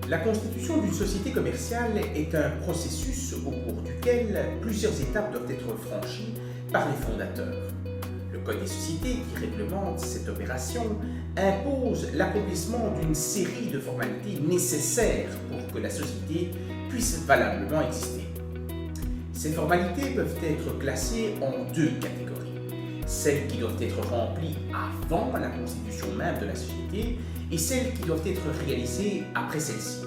La constitution d'une société commerciale est un processus au cours duquel plusieurs étapes doivent être franchies par les fondateurs. Le Code des sociétés, qui réglemente cette opération, impose l'accomplissement d'une série de formalités nécessaires pour que la société puisse valablement exister. Ces formalités peuvent être classées en deux catégories. Celles qui doivent être remplies avant la constitution même de la société et celles qui doivent être réalisées après celle-ci.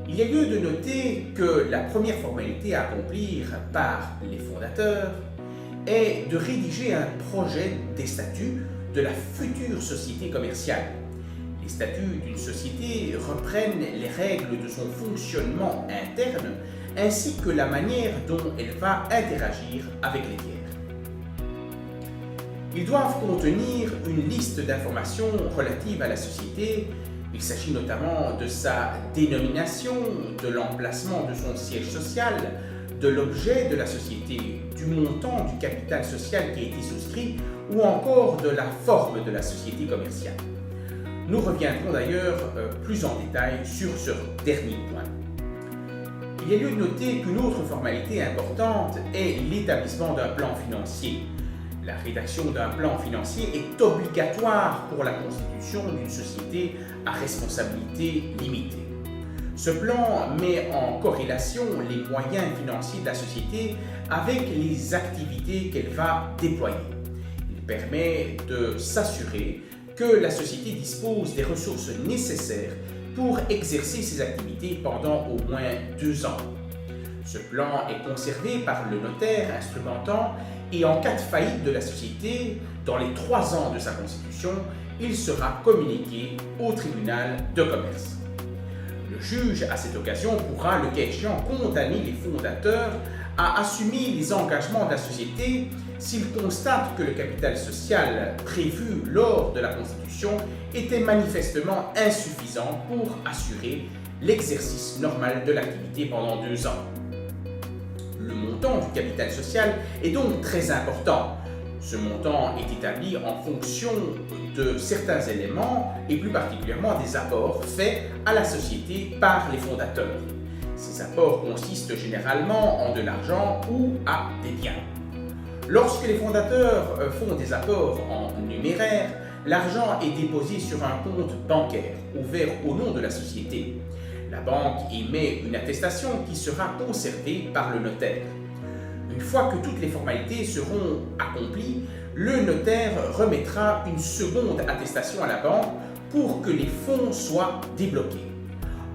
Il y a lieu de noter que la première formalité à accomplir par les fondateurs est de rédiger un projet des statuts de la future société commerciale. Les statuts d'une société reprennent les règles de son fonctionnement interne ainsi que la manière dont elle va interagir avec les tiers. Ils doivent contenir une liste d'informations relatives à la société. Il s'agit notamment de sa dénomination, de l'emplacement de son siège social, de l'objet de la société, du montant du capital social qui a été souscrit ou encore de la forme de la société commerciale. Nous reviendrons d'ailleurs plus en détail sur ce dernier point. Il y a lieu de noter qu'une autre formalité importante est l'établissement d'un plan financier. La rédaction d'un plan financier est obligatoire pour la constitution d'une société à responsabilité limitée. Ce plan met en corrélation les moyens financiers de la société avec les activités qu'elle va déployer. Il permet de s'assurer que la société dispose des ressources nécessaires pour exercer ses activités pendant au moins 2 ans. Ce plan est conservé par le notaire instrumentant et en cas de faillite de la société, dans les 3 ans de sa constitution, il sera communiqué au tribunal de commerce. Le juge, à cette occasion, pourra, le cas échéant, condamner les fondateurs à assumer les engagements de la société s'il constate que le capital social prévu lors de la Constitution était manifestement insuffisant pour assurer l'exercice normal de l'activité pendant 2 ans. Le montant du capital social est donc très important. Ce montant est établi en fonction de certains éléments et plus particulièrement des apports faits à la société par les fondateurs. Ces apports consistent généralement en de l'argent ou à des biens. Lorsque les fondateurs font des apports en numéraire, l'argent est déposé sur un compte bancaire ouvert au nom de la société. La banque émet une attestation qui sera conservée par le notaire. Une fois que toutes les formalités seront accomplies, le notaire remettra une seconde attestation à la banque pour que les fonds soient débloqués.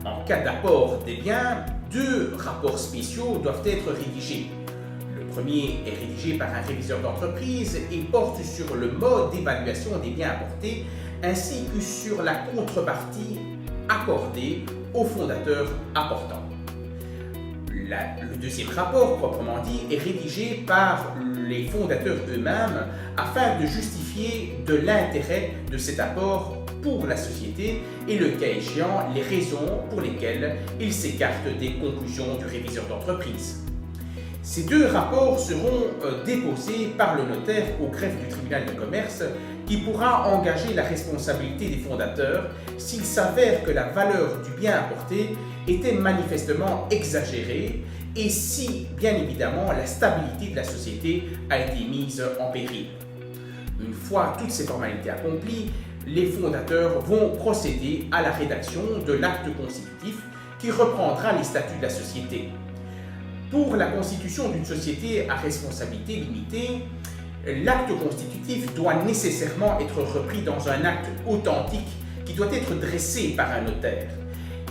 En cas d'apport des biens, 2 rapports spéciaux doivent être rédigés. Le premier est rédigé par un réviseur d'entreprise et porte sur le mode d'évaluation des biens apportés ainsi que sur la contrepartie accordée aux fondateurs apportants. Le deuxième rapport, proprement dit, est rédigé par les fondateurs eux-mêmes afin de justifier de l'intérêt de cet apport pour la société et, le cas échéant, les raisons pour lesquelles ils s'écartent des conclusions du réviseur d'entreprise. Ces 2 rapports seront déposés par le notaire au greffe du tribunal de commerce qui pourra engager la responsabilité des fondateurs s'il s'avère que la valeur du bien apporté était manifestement exagérée et si, bien évidemment, la stabilité de la société a été mise en péril. Une fois toutes ces formalités accomplies, les fondateurs vont procéder à la rédaction de l'acte constitutif qui reprendra les statuts de la société. Pour la constitution d'une société à responsabilité limitée, l'acte constitutif doit nécessairement être repris dans un acte authentique qui doit être dressé par un notaire.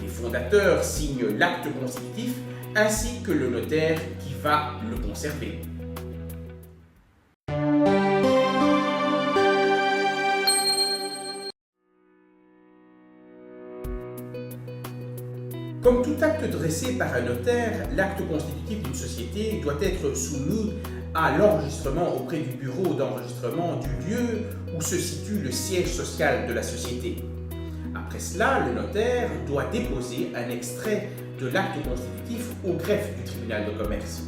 Les fondateurs signent l'acte constitutif ainsi que le notaire qui va le conserver. Comme tout acte dressé par un notaire, l'acte constitutif d'une société doit être soumis à l'enregistrement auprès du bureau d'enregistrement du lieu où se situe le siège social de la société. Après cela, le notaire doit déposer un extrait de l'acte constitutif au greffe du tribunal de commerce.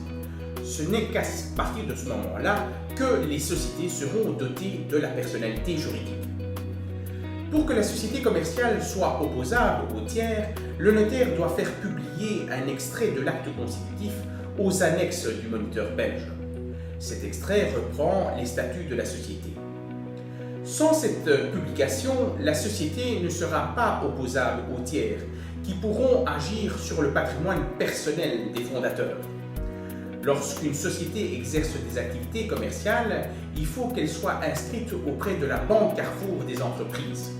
Ce n'est qu'à partir de ce moment-là que les sociétés seront dotées de la personnalité juridique. Pour que la société commerciale soit opposable au tiers, le notaire doit faire publier un extrait de l'acte constitutif aux annexes du moniteur belge. Cet extrait reprend les statuts de la société. Sans cette publication, la société ne sera pas opposable aux tiers, qui pourront agir sur le patrimoine personnel des fondateurs. Lorsqu'une société exerce des activités commerciales, il faut qu'elle soit inscrite auprès de la Banque Carrefour des entreprises.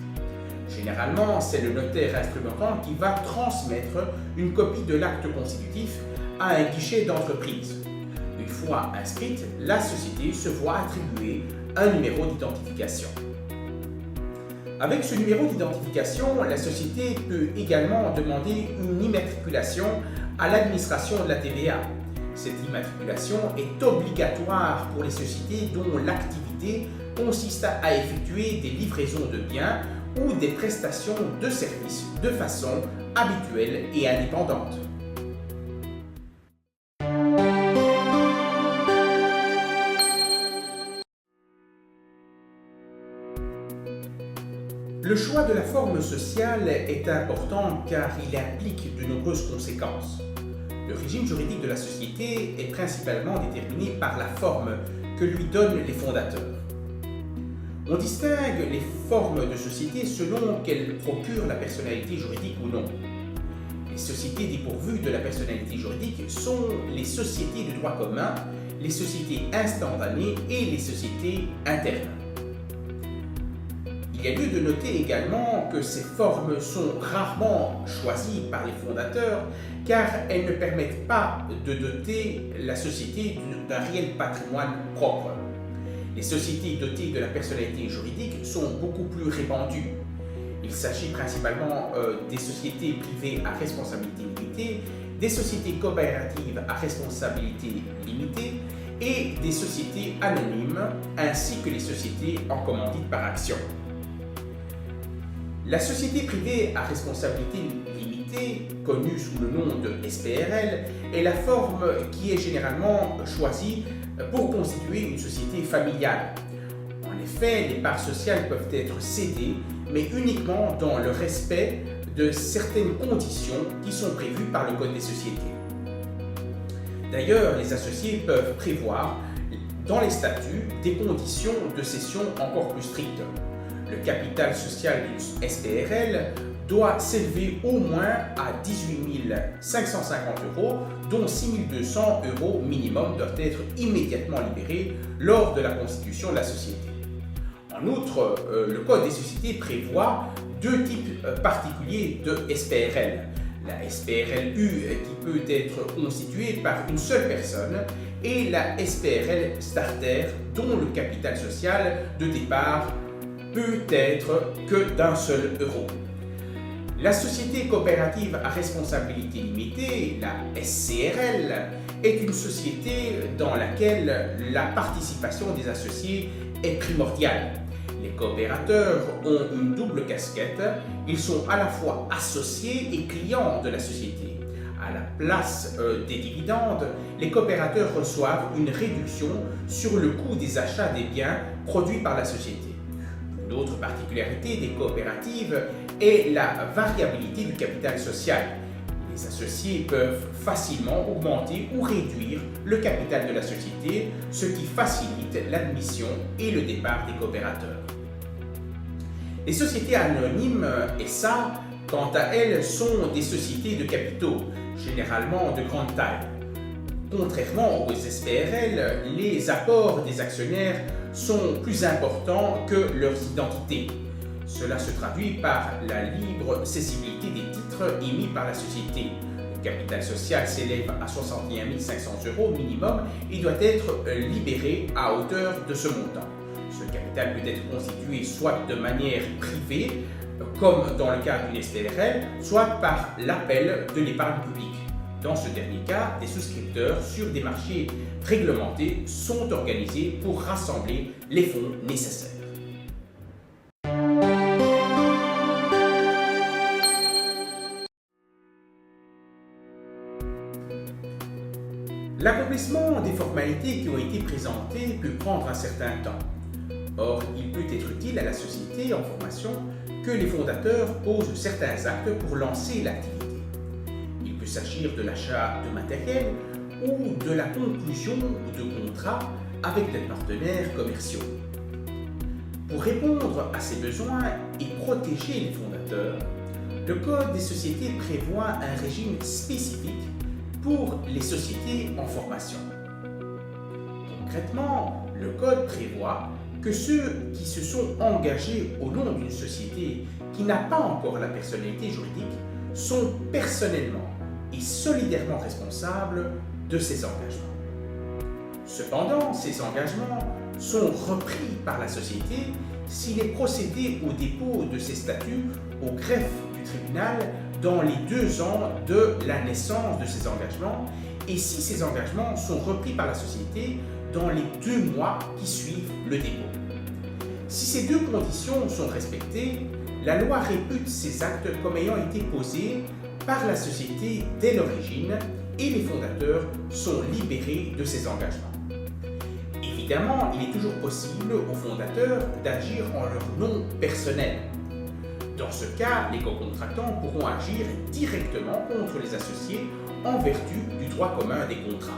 Généralement, c'est le notaire instrumentant qui va transmettre une copie de l'acte constitutif à un guichet d'entreprise. Une fois inscrite, la société se voit attribuer un numéro d'identification. Avec ce numéro d'identification, la société peut également demander une immatriculation à l'administration de la TVA. Cette immatriculation est obligatoire pour les sociétés dont l'activité consiste à effectuer des livraisons de biens ou des prestations de services de façon habituelle et indépendante. Le choix de la forme sociale est important car il implique de nombreuses conséquences. Le régime juridique de la société est principalement déterminé par la forme que lui donnent les fondateurs. On distingue les formes de société selon qu'elles procurent la personnalité juridique ou non. Les sociétés dépourvues de la personnalité juridique sont les sociétés de droit commun, les sociétés instantanées et les sociétés internes. Il y a lieu de noter également que ces formes sont rarement choisies par les fondateurs car elles ne permettent pas de doter la société d'un réel patrimoine propre. Les sociétés dotées de la personnalité juridique sont beaucoup plus répandues. Il s'agit principalement des sociétés privées à responsabilité limitée, des sociétés coopératives à responsabilité limitée et des sociétés anonymes ainsi que les sociétés en commandite par action. La société privée à responsabilité limitée, connue sous le nom de SPRL, est la forme qui est généralement choisie pour constituer une société familiale. En effet, les parts sociales peuvent être cédées, mais uniquement dans le respect de certaines conditions qui sont prévues par le Code des sociétés. D'ailleurs, les associés peuvent prévoir dans les statuts des conditions de cession encore plus strictes. Le capital social d'une SPRL doit s'élever au moins à 18 550 €, dont 6 200 € minimum doivent être immédiatement libérés lors de la constitution de la société. En outre, le Code des sociétés prévoit deux types particuliers de SPRL. La SPRL-U qui peut être constituée par une seule personne et la SPRL Starter dont le capital social de départ peut être que d'un seul euro. La société coopérative à responsabilité limitée, la SCRL, est une société dans laquelle la participation des associés est primordiale. Les coopérateurs ont une double casquette, ils sont à la fois associés et clients de la société. À la place des dividendes, les coopérateurs reçoivent une réduction sur le coût des achats des biens produits par la société. Une autre particularité des coopératives est la variabilité du capital social. Les associés peuvent facilement augmenter ou réduire le capital de la société, ce qui facilite l'admission et le départ des coopérateurs. Les sociétés anonymes, SA, quant à elles, sont des sociétés de capitaux, généralement de grande taille. Contrairement aux SPRL, les apports des actionnaires sont plus importants que leurs identités. Cela se traduit par la libre cessibilité des titres émis par la société. Le capital social s'élève à 61 500 € minimum et doit être libéré à hauteur de ce montant. Ce capital peut être constitué soit de manière privée, comme dans le cas d'une SPRL, soit par l'appel de l'épargne publique. Dans ce dernier cas, des souscripteurs sur des marchés réglementés sont organisés pour rassembler les fonds nécessaires. L'accomplissement des formalités qui ont été présentées peut prendre un certain temps. Or, il peut être utile à la société en formation que les fondateurs posent certains actes pour lancer l'activité. Il peut s'agir de l'achat de matériel ou de la conclusion de contrats avec des partenaires commerciaux. Pour répondre à ces besoins et protéger les fondateurs, le Code des sociétés prévoit un régime spécifique pour les sociétés en formation. Concrètement, le Code prévoit que ceux qui se sont engagés au nom d'une société qui n'a pas encore la personnalité juridique sont personnellement et solidairement responsables de ces engagements. Cependant, ces engagements sont repris par la société s'il est procédé au dépôt de ces statuts au greffe du tribunal dans les 2 ans de la naissance de ces engagements et si ces engagements sont repris par la société dans les 2 mois qui suivent le dépôt. Si ces 2 conditions sont respectées, la loi répute ces actes comme ayant été posés par la société dès l'origine et les fondateurs sont libérés de ces engagements. Évidemment, il est toujours possible aux fondateurs d'agir en leur nom personnel. Dans ce cas, les co-contractants pourront agir directement contre les associés en vertu du droit commun des contrats.